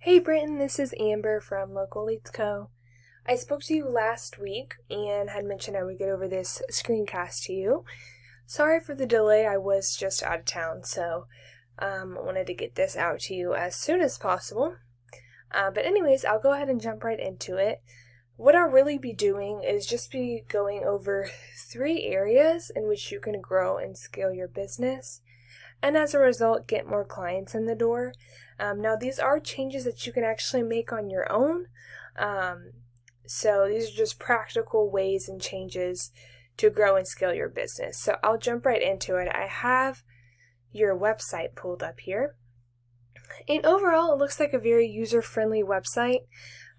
Hey Britton, this is Amber from Local Leads Co. I spoke to you last week and had mentioned I would get over this screencast to you. Sorry for the delay, I was just out of town, so I wanted to get this out to you as soon as possible. But anyways, I'll go ahead and jump right into it. What I'll really be doing is just be going over 3 areas in which you can grow and scale your business, and as a result, get more clients in the door. Now, these are changes that you can actually make on your own. So these are just practical ways and changes to grow and scale your business. So I'll jump right into it. I have your website pulled up here. And overall, it looks like a very user-friendly website.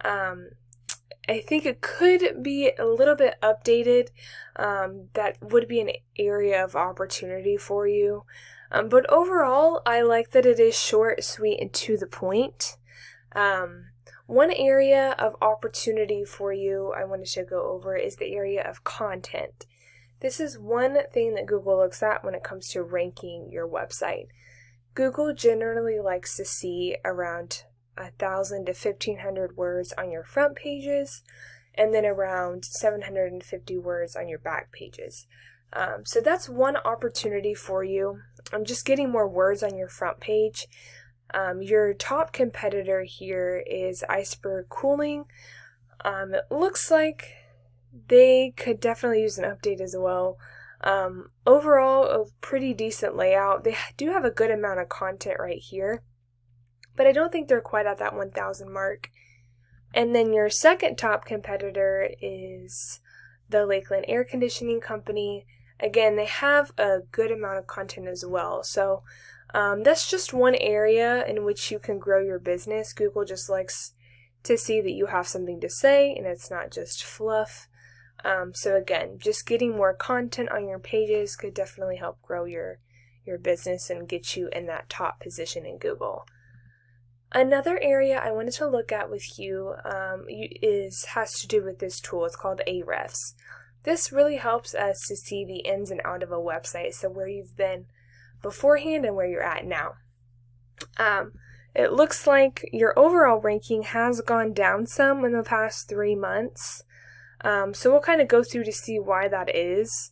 I think it could be a little bit updated. That would be an area of opportunity for you. But overall, I like that it is short, sweet, and to the point. One area of opportunity for you I wanted to go over is the area of content. This is one thing that Google looks at when it comes to ranking your website. Google generally likes to see around 1,000 to 1,500 words on your front pages, and then around 750 words on your back pages. So that's one opportunity for you. I'm just getting more words on your front page. Your top competitor here is Iceberg Cooling. It looks like they could definitely use an update as well. Overall, a pretty decent layout. They do have a good amount of content right here, but I don't think they're quite at that 1,000 mark. And then your second top competitor is the Lakeland Air Conditioning Company. Again, they have a good amount of content as well. So that's just one area in which you can grow your business. Google just likes to see that you have something to say and it's not just fluff. So again, just getting more content on your pages could definitely help grow your business and get you in that top position in Google. Another area I wanted to look at with you has to do with this tool. It's called Ahrefs. This really helps us to see the ins and out of a website, so where you've been beforehand and where you're at now. It looks like your overall ranking has gone down some in the past 3 months. So we'll kind of go through to see why that is.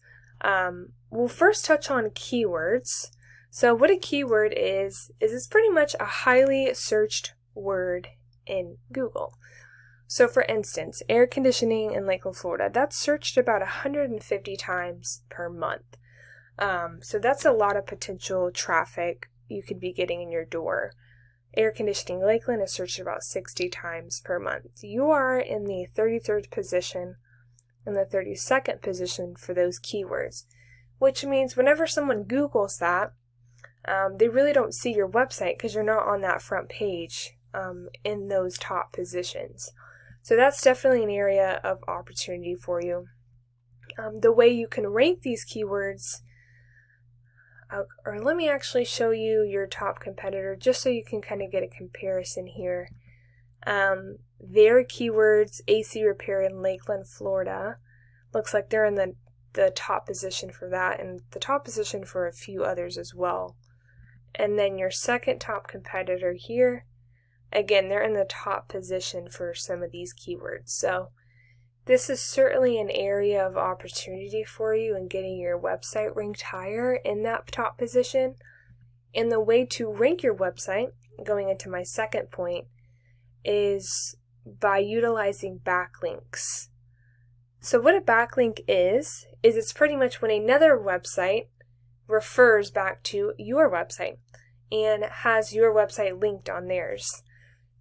We'll first touch on keywords. So what a keyword is it's pretty much a highly searched word in Google. So for instance, air conditioning in Lakeland, Florida, that's searched about 150 times per month. So that's a lot of potential traffic you could be getting in your door. Air conditioning Lakeland is searched about 60 times per month. You are in the 33rd position and the 32nd position for those keywords, which means whenever someone Googles that, they really don't see your website because you're not on that front page in those top positions. So that's definitely an area of opportunity for you. The way you can rank these keywords, or let me actually show you your top competitor just so you can kind of get a comparison here. Their keywords, AC repair in Lakeland, Florida, looks like they're in the top position for that and the top position for a few others as well. And then your second top competitor here, again, they're in the top position for some of these keywords. So this is certainly an area of opportunity for you in getting your website ranked higher in that top position. And the way to rank your website, going into my second point, is by utilizing backlinks. So what a backlink is it's pretty much when another website refers back to your website and has your website linked on theirs.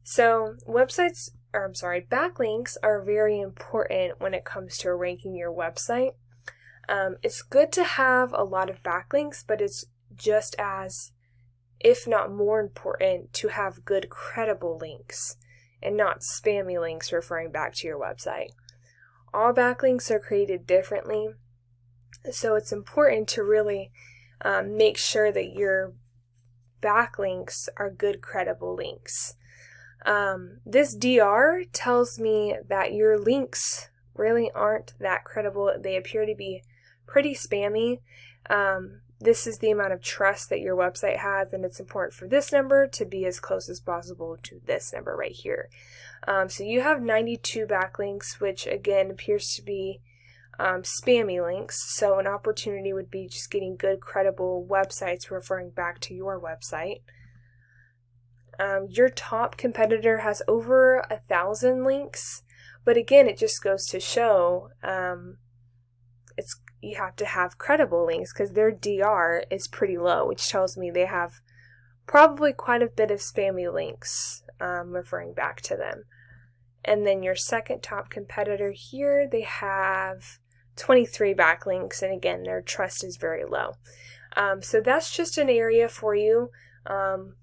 So backlinks are very important when it comes to ranking your website. It's good to have a lot of backlinks, but it's just as, if not more important, to have good credible links and not spammy links referring back to your website. All backlinks are created differently, so it's important to really make sure that your backlinks are good credible links. This DR tells me that your links really aren't that credible. They appear to be pretty spammy. this is the amount of trust that your website has, and it's important for this number to be as close as possible to this number right here. So you have 92 backlinks, which again appears to be spammy links. So an opportunity would be just getting good, credible websites referring back to your website. Your top competitor has over 1,000 links, but again, it just goes to show you have to have credible links because their DR is pretty low, which tells me they have probably quite a bit of spammy links referring back to them. And then your second top competitor here, they have 23 backlinks, and again, their trust is very low. So that's just an area for you.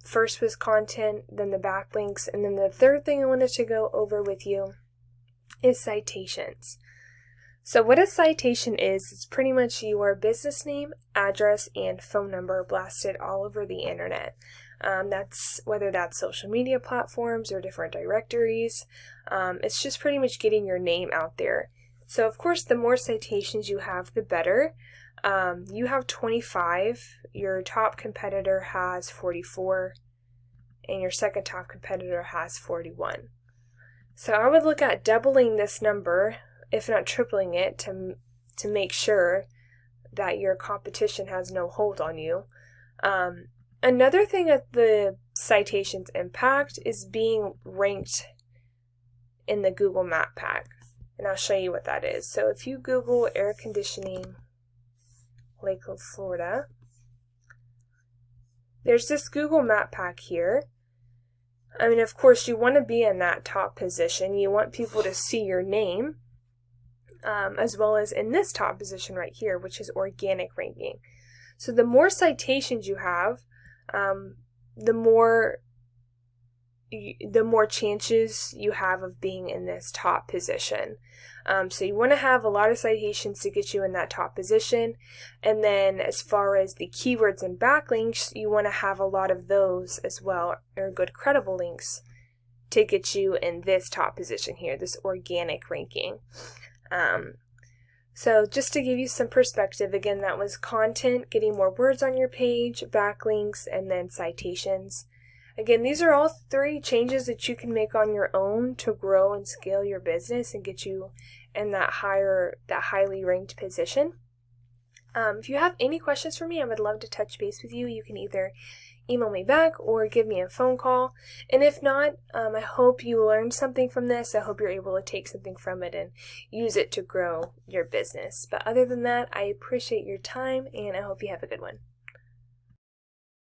First was content, then the backlinks, and then the third thing I wanted to go over with you is citations. So what a citation is, it's pretty much your business name, address, and phone number blasted all over the internet. That's whether that's social media platforms or different directories. It's just pretty much getting your name out there. So of course, the more citations you have, the better. You have 25, your top competitor has 44, and your second top competitor has 41. So I would look at doubling this number, if not tripling it, to make sure that your competition has no hold on you. Another thing that the citations impact is being ranked in the Google Map Pack, and I'll show you what that is. So if you Google air conditioning Lakeland, Florida, there's this Google Map Pack here. I mean, of course, you want to be in that top position. You want people to see your name, as well as in this top position right here, which is organic ranking. So the more citations you have, the more chances you have of being in this top position. So you want to have a lot of citations to get you in that top position. And then as far as the keywords and backlinks, you want to have a lot of those as well, or good credible links to get you in this top position here, this organic ranking. So just to give you some perspective, again, that was content, getting more words on your page, backlinks, and then citations. Again, these are all 3 changes that you can make on your own to grow and scale your business and get you in that highly ranked position. If you have any questions for me, I would love to touch base with you. You can either email me back or give me a phone call. And if not, I hope you learned something from this. I hope you're able to take something from it and use it to grow your business. But other than that, I appreciate your time, and I hope you have a good one.